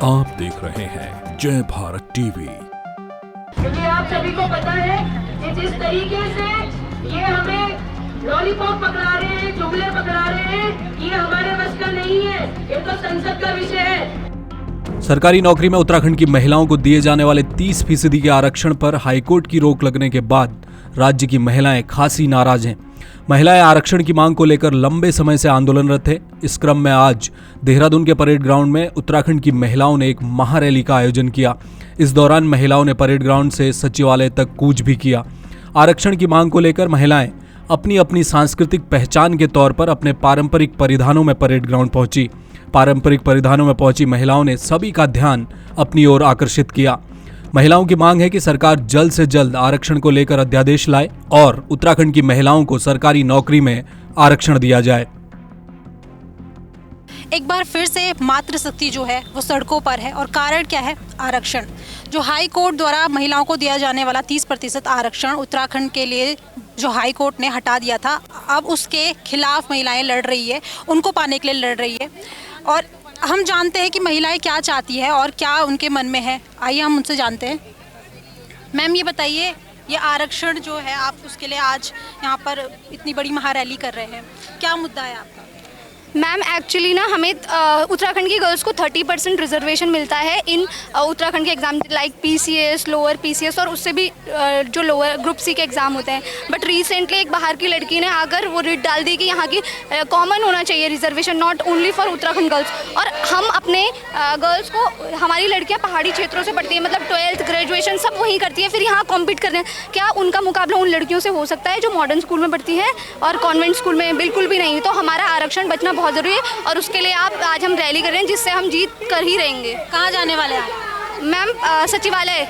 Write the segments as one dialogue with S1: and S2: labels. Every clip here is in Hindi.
S1: आप देख रहे हैं जय भारत टीवी।
S2: क्योंकि आप सभी को पता है कि जिस तरीके से ये हमें लॉलीपॉप पकड़ा रहे हैं, जुमले पकड़ा रहे हैं, ये हमारे बस का नहीं है। ये तो संसद का विषय है।
S3: सरकारी नौकरी में उत्तराखंड की महिलाओं को दिए जाने वाले 30% के आरक्षण पर हाईकोर्ट की रोक लगने के बाद राज्य की महिलाएं खासी नाराज हैं। महिलाएं आरक्षण की मांग को लेकर लंबे समय से आंदोलनरत थे। इस क्रम में आज देहरादून के परेड ग्राउंड में उत्तराखंड की महिलाओं ने एक महारैली का आयोजन किया। इस दौरान महिलाओं ने परेड ग्राउंड से सचिवालय तक कूच भी किया। आरक्षण की मांग को लेकर महिलाएं अपनी अपनी सांस्कृतिक पहचान के तौर पर अपने पारंपरिक परिधानों में परेड ग्राउंड पहुंची। पारंपरिक परिधानों में पहुंची महिलाओं ने सभी का ध्यान अपनी ओर आकर्षित किया। महिलाओं की मांग है कि सरकार जल्द से जल्द आरक्षण को लेकर अध्यादेश लाए और उत्तराखंड की महिलाओं को सरकारी नौकरी में आरक्षण दिया जाए।
S4: एक बार फिर से मातृशक्ति जो है वो सड़कों पर है और कारण क्या है? आरक्षण। जो हाई कोर्ट द्वारा महिलाओं को दिया जाने वाला 30% आरक्षण उत्तराखंड के लिए जो हाई कोर्ट ने हटा दिया था, अब उसके खिलाफ महिलाएं लड़ रही है, उनको पाने के लिए लड़ रही है। और हम जानते हैं कि महिलाएं क्या चाहती है और क्या उनके मन में है। आइए हम उनसे जानते हैं। मैम ये बताइए, ये आरक्षण जो है आप उसके लिए आज यहाँ पर इतनी बड़ी महारैली कर रहे हैं, क्या मुद्दा है आपका?
S5: मैम एक्चुअली ना हमें उत्तराखंड की गर्ल्स को 30% रिजर्वेशन मिलता है इन उत्तराखंड के exam like PCS, lower PCS और उससे भी जो लोअर ग्रुप C के एग्ज़ाम होते हैं। बट रिसेंटली एक बाहर की लड़की ने आकर वो रिट डाल दी कि यहाँ की कॉमन होना चाहिए reservation, not only for Uttarakhand girls. और हम अपने गर्ल्स को, हमारी लड़कियाँ पहाड़ी क्षेत्रों से पढ़ती है, मतलब 12th ग्रेजुएशन सब वहीं करती है, फिर यहाँ कॉम्पीट कर रहे हैं। क्या उनका मुकाबला उन लड़कियों से हो सकता है जो मॉडर्न स्कूल में पढ़ती हैं और कॉन्वेंट स्कूल में? बिल्कुल भी नहीं। तो हमारा आरक्षण बचना बहुत ज़रूरी है और उसके लिए आज हम रैली कर रहे हैं, जिससे हम जीत कर ही रहेंगे।
S4: कहाँ जाने वाले हैं
S5: मैम? सचिवालय।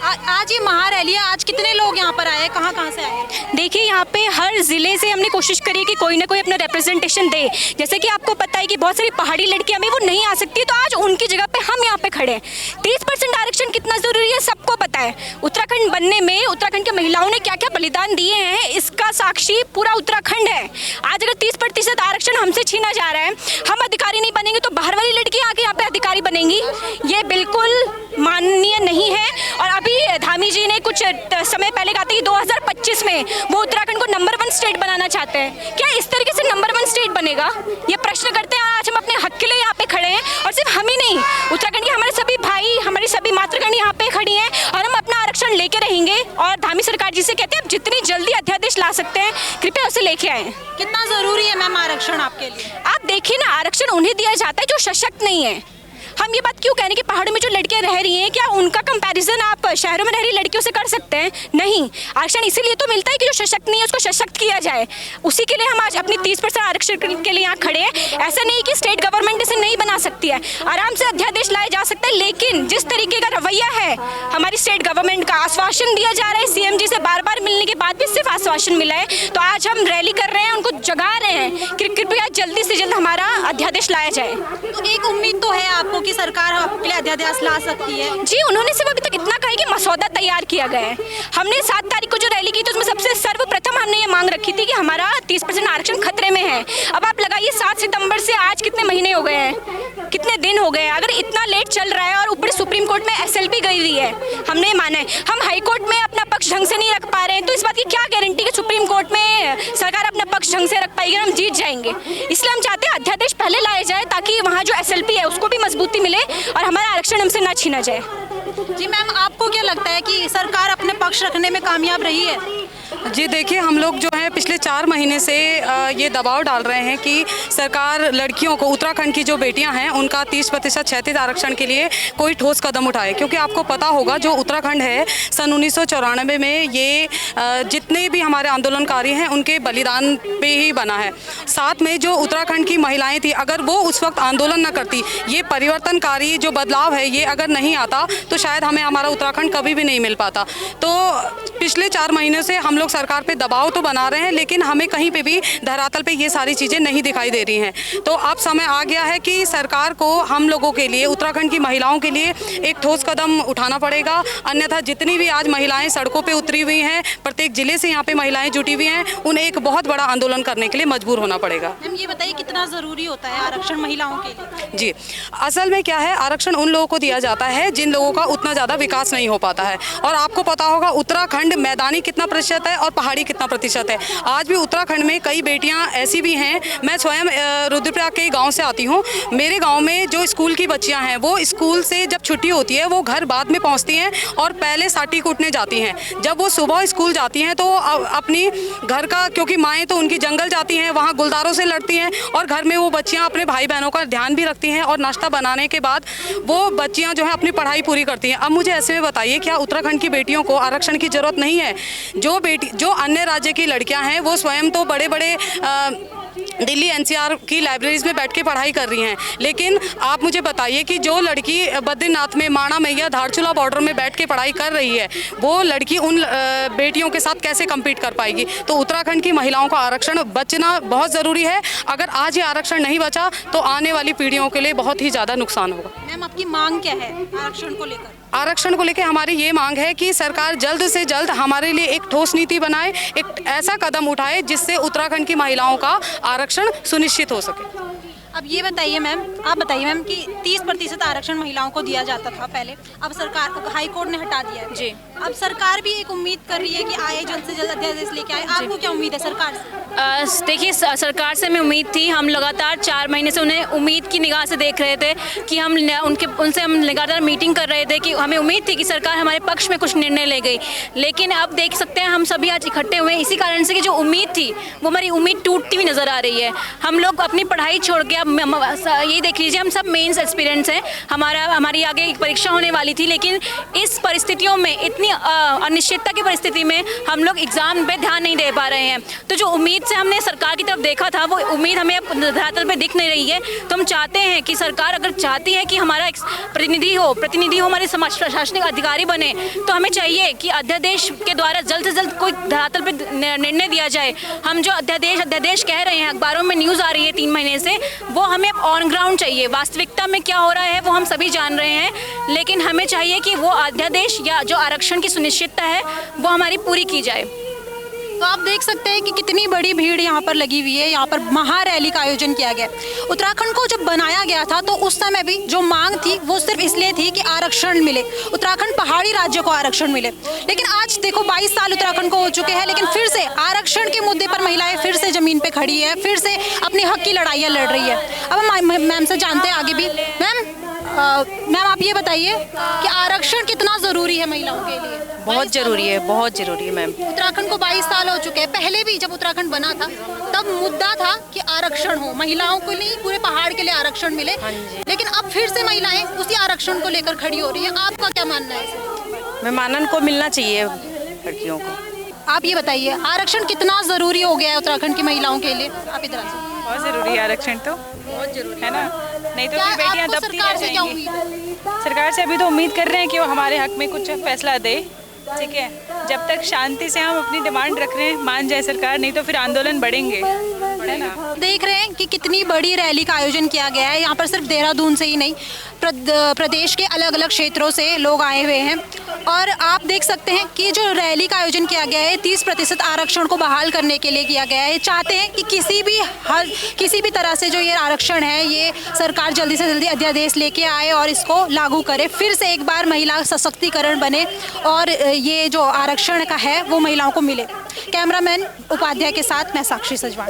S4: आज ये महारैली है, आज कितने लोग यहाँ पर आए, कहाँ कहाँ से आए?
S6: देखिए, यहाँ पे हर ज़िले से हमने कोशिश करी कि कोई ना कोई अपना रिप्रेजेंटेशन दे। जैसे कि आपको पता है कि बहुत सारी पहाड़ी लड़कियाँ भी वो नहीं आ सकती, तो आज उनकी जगह पे हम यहाँ पे खड़े हैं। 30% आरक्षण कितना ज़रूरी है सबको पता है। उत्तराखंड बनने में उत्तराखंड की महिलाओं ने क्या क्या बलिदान दिए हैं, इसका साक्षी पूरा उत्तराखंड है। आज अगर 30% आरक्षण हमसे छीना जा रहा है, हम अधिकारी नहीं बनेंगे तो बाहर वाली लड़की आके यहाँ पे अधिकारी बनेंगी, ये बिल्कुल माननीय नहीं है। और अभी धामी जी ने कुछ समय पहले कहा था कि 2025 में वो उत्तराखंड को नंबर 1 स्टेट बनाना चाहते हैं। क्या इस तरीके से नंबर 1 स्टेट बनेगा? ये प्रश्न करते हैं। आज हम अपने हक के लिए यहाँ पे खड़े हैं और सिर्फ हम ही नहीं, उत्तराखंड के हमारे सभी भाई, हमारी सभी मातृगण यहाँ पे खड़ी हैं और हम अपना आरक्षण लेके रहेंगे। और धामी सरकार जी से कहते हैं जितनी जल्दी अध्यादेश ला सकते हैं कृपया उसे लेके आए।
S4: कितना ज़रूरी है मैम आरक्षण आपके लिए?
S6: आप देखिए ना, आरक्षण उन्हें दिया जाता है जो सशक्त नहीं है। हम ये बात क्यों कह रहे हैं कि पहाड़ों में जो लड़कियां रह रही हैं, क्या उनका कंपैरिजन आप शहरों में रह रही लड़कियों से कर सकते हैं? नहीं। आरक्षण इसीलिए तो मिलता है कि जो सशक्त नहीं है उसको सशक्त किया जाए। उसी के लिए हम आज अपनी 30% आरक्षण के लिए यहाँ खड़े हैं। ऐसा नहीं कि स्टेट गवर्नमेंट इसे नहीं बना सकती है, आराम से अध्यादेश लाए जा सकते हैं। लेकिन जिस तरीके का रवैया है हमारी स्टेट गवर्नमेंट का, आश्वासन दिया जा रहा है CM जी से बार बार मिलने के बाद भी सिर्फ आश्वासन मिला है, तो आज हम रैली कर रहे हैं, उनको जगा रहे हैं कि कृपया जल्दी से जल्द हमारा अध्यादेश लाया जाए।
S4: तो एक उम्मीद तो है आपको कि सरकार आपके लिए अध्यादेश ला सकती है।
S6: जी, उन्होंने सिर्फ अभी तक इतना कहा है कि मसौदा तैयार किया गया है। हमने 7 तारीख को जो रैली की तो उसमें सबसे सर्वप्रथम हमने ये मांग रखी थी कि हमारा 30% आरक्षण खतरे में है। अब आप लगाइए 7 सितंबर से आज कितने महीने हो गए हैं, कितने दिन हो गए हैं। अगर इतना लेट चल रहा है और ऊपर सुप्रीम कोर्ट में SLP गई हुई है, हमने माना है, हम हाई कोर्ट में अपना पक्ष ढंग से नहीं रख पा रहे हैं, तो इस बात की क्या गारंटी कि सुप्रीम कोर्ट में सरकार अपना पक्ष ढंग से रख पाएगी और हम जीत जाएंगे। इसलिए हम चाहते हैं अध्यादेश पहले लाया जाए ताकि वहाँ जो SLP है उसको भी मजबूती मिले और हमारा आरक्षण हमसे ना छीना जाए।
S4: जी मैम, आपको क्या लगता है कि सरकार अपने पक्ष रखने में कामयाब रही है?
S7: जी देखिए, हम लोग जो है पिछले 4 महीने से ये दबाव डाल रहे हैं कि सरकार लड़कियों को, उत्तराखंड की जो बेटियां हैं उनका 30% क्षैतिज आरक्षण के लिए कोई ठोस कदम उठाए। क्योंकि आपको पता होगा जो उत्तराखंड है सन 1994 में ये जितने भी हमारे आंदोलनकारी हैं उनके बलिदान पे ही बना है। साथ में जो उत्तराखंड की महिलाएं थी, अगर वो उस वक्त आंदोलन न करती, ये परिवर्तनकारी जो बदलाव है ये अगर नहीं आता तो शायद हमें हमारा उत्तराखंड कभी भी नहीं मिल पाता। तो पिछले 4 महीने से हम लोग सरकार पे दबाव तो बना रहे हैं, लेकिन हमें कहीं पे भी धरातल पे ये सारी चीज़ें नहीं दिखाई दे रही हैं। तो अब समय आ गया है कि सरकार को हम लोगों के लिए, उत्तराखंड की महिलाओं के लिए एक ठोस कदम उठाना पड़ेगा। अन्यथा जितनी भी आज महिलाएं सड़कों पे उतरी हुई हैं, प्रत्येक जिले से यहाँ पे महिलाएं जुटी हुई हैं, उन्हें एक बहुत बड़ा आंदोलन करने के लिए मजबूर होना पड़ेगा।
S4: मैम ये बताइए कितना ज़रूरी होता है आरक्षण महिलाओं के लिए?
S7: जी, असल में क्या है, आरक्षण उन लोगों को दिया जाता है जिन लोगों का उतना ज़्यादा विकास नहीं हो पाता है। और आपको पता होगा उत्तराखंड मैदानी कितना प्रतिशत है और पहाड़ी कितना प्रतिशत है। आज भी उत्तराखंड में कई बेटियां ऐसी भी हैं, मैं स्वयं रुद्रप्रयाग के गांव से आती हूं। मेरे गांव में जो स्कूल की बच्चियां हैं वो स्कूल से जब छुट्टी होती है वो घर बाद में पहुंचती हैं और पहले साटी कूटने जाती हैं। जब वो सुबह स्कूल जाती हैं तो अपनी घर का, क्योंकि माएँ तो उनकी जंगल जाती हैं, वहाँ गुलदारों से लड़ती हैं, और घर में वो बच्चियाँ अपने भाई बहनों का ध्यान भी रखती हैं, और नाश्ता बनाने के बाद वो बच्चियाँ जो है अपनी पढ़ाई पूरी करती हैं। अब मुझे ऐसे में बताइए, क्या उत्तराखंड की बेटियों को आरक्षण की ज़रूरत नहीं है? जो अन्य राज्य की लड़कियां हैं वो स्वयं तो बड़े बड़े दिल्ली एनसीआर की लाइब्रेरीज में बैठ के पढ़ाई कर रही हैं, लेकिन आप मुझे बताइए कि जो लड़की बद्रीनाथ में, माणा मैया, धारचूला बॉर्डर में बैठ के पढ़ाई कर रही है, वो लड़की उन बेटियों के साथ कैसे कम्पीट कर पाएगी? तो उत्तराखंड की महिलाओं का आरक्षण बचना बहुत ज़रूरी है। अगर आज ये आरक्षण नहीं बचा तो आने वाली पीढ़ियों के लिए बहुत ही ज़्यादा नुकसान होगा।
S4: मैम आपकी मांग क्या है आरक्षण को लेकर?
S7: आरक्षण को लेकर हमारी ये मांग है कि सरकार जल्द से जल्द हमारे लिए एक ठोस नीति बनाए, एक ऐसा कदम उठाए जिससे उत्तराखंड की महिलाओं का आरक्षण सुनिश्चित हो सके।
S4: अब ये बताइए मैम, आप बताइए मैम कि 30% आरक्षण महिलाओं को दिया जाता था पहले, अब सरकार, हाई कोर्ट ने हटा दिया है।
S6: जी।
S4: अब सरकार भी एक उम्मीद कर रही है कि आए जल्द से जल्द अध्यादेश लेके आए। आपको क्या उम्मीद है सरकार से?
S6: देखिए, सरकार से हमें उम्मीद थी। हम लगातार 4 महीने से उन्हें उम्मीद की निगाह से देख रहे थे कि उनसे हम लगातार मीटिंग कर रहे थे कि हमें उम्मीद थी कि सरकार हमारे पक्ष में कुछ निर्णय ले गई। लेकिन अब देख सकते हैं हम सभी आज इकट्ठे हुए इसी कारण से कि जो उम्मीद थी वो हमारी उम्मीद टूटती हुई नज़र आ रही है। हम लोग अपनी पढ़ाई छोड़ के, अब यही देख लीजिए, हम सब मेंस एक्सपीरियंस हैं, हमारी आगे एक परीक्षा होने वाली थी, लेकिन इस परिस्थितियों में, इतनी अनिश्चितता की परिस्थिति में हम लोग एग्ज़ाम पे ध्यान नहीं दे पा रहे हैं। तो जो उम्मीद से हमने सरकार की तरफ देखा था वो उम्मीद हमें अब धरातल पे दिख नहीं रही है। तो हम चाहते हैं कि सरकार अगर चाहती है कि हमारा प्रतिनिधि हो, हमारे समाज प्रशासनिक अधिकारी बने, तो हमें चाहिए कि अध्यादेश के द्वारा जल्द से जल्द कोई धरातल पे निर्णय दिया जाए। हम जो अध्यादेश कह रहे हैं, अखबारों में न्यूज़ आ रही है 3 महीने से, वो हमें ऑन ग्राउंड चाहिए। वास्तविकता में क्या हो रहा है वो हम सभी जान रहे हैं, लेकिन हमें चाहिए कि वो अध्यादेश या जो आरक्षण की सुनिश्चितता है वो हमारी पूरी की जाए।
S4: तो आप देख सकते हैं कि कितनी बड़ी भीड़ यहाँ पर लगी हुई है। यहाँ पर महारैली का आयोजन किया गया। उत्तराखंड को जब बनाया गया था तो उस समय भी जो मांग थी वो सिर्फ इसलिए थी कि आरक्षण मिले, उत्तराखंड पहाड़ी राज्य को आरक्षण मिले। लेकिन आज देखो 22 साल उत्तराखंड को हो चुके हैं, लेकिन फिर से आरक्षण के मुद्दे पर महिलाएं फिर से जमीन पे खड़ी है, फिर से अपने हक की लड़ाइयाँ लड़ रही है। अब हम मैम से जानते हैं आगे भी। मैम आप ये बताइए कि आरक्षण कितना ज़रूरी है महिलाओं के लिए?
S8: बहुत ज़रूरी है, बहुत ज़रूरी है मैम।
S4: उत्तराखंड को 22 साल हो चुके हैं। पहले भी जब उत्तराखंड बना था तब मुद्दा था कि आरक्षण हो, महिलाओं को नहीं पूरे पहाड़ के लिए आरक्षण मिले। लेकिन अब फिर से महिलाएं उसी आरक्षण को लेकर खड़ी हो रही है। आपका क्या मानना है?
S8: मैं मानन को मिलना चाहिए लड़कियों को।
S4: आप ये बताइए आरक्षण कितना ज़रूरी हो गया है उत्तराखंड की महिलाओं के लिए? आप इधर से।
S9: बहुत ज़रूरी है आरक्षण, तो बहुत ज़रूरी है ना, नहीं तो फिर बेटियां दबती रह जाएंगी। सरकार से अभी तो उम्मीद कर रहे हैं कि वो हमारे हक में कुछ फैसला दे, ठीक है। जब तक शांति से हम अपनी डिमांड रख रहे हैं, मान जाए सरकार, नहीं तो फिर आंदोलन बढ़ेंगे, है ना।
S4: देख रहे हैं कि कितनी बड़ी रैली का आयोजन किया गया है। यहाँ पर सिर्फ देहरादून से ही नहीं, प्रदेश के अलग अलग क्षेत्रों से लोग आए हुए हैं। और आप देख सकते हैं कि जो रैली का आयोजन किया गया है 30% आरक्षण को बहाल करने के लिए किया गया है। चाहते हैं कि किसी भी तरह से जो ये आरक्षण है ये सरकार जल्दी से जल्दी अध्यादेश लेके आए और इसको लागू करे, फिर से एक बार महिला सशक्तिकरण बने और ये जो आरक्षण का है वो महिलाओं को मिले। कैमरामैन उपाध्याय के साथ मैं साक्षी सजवान।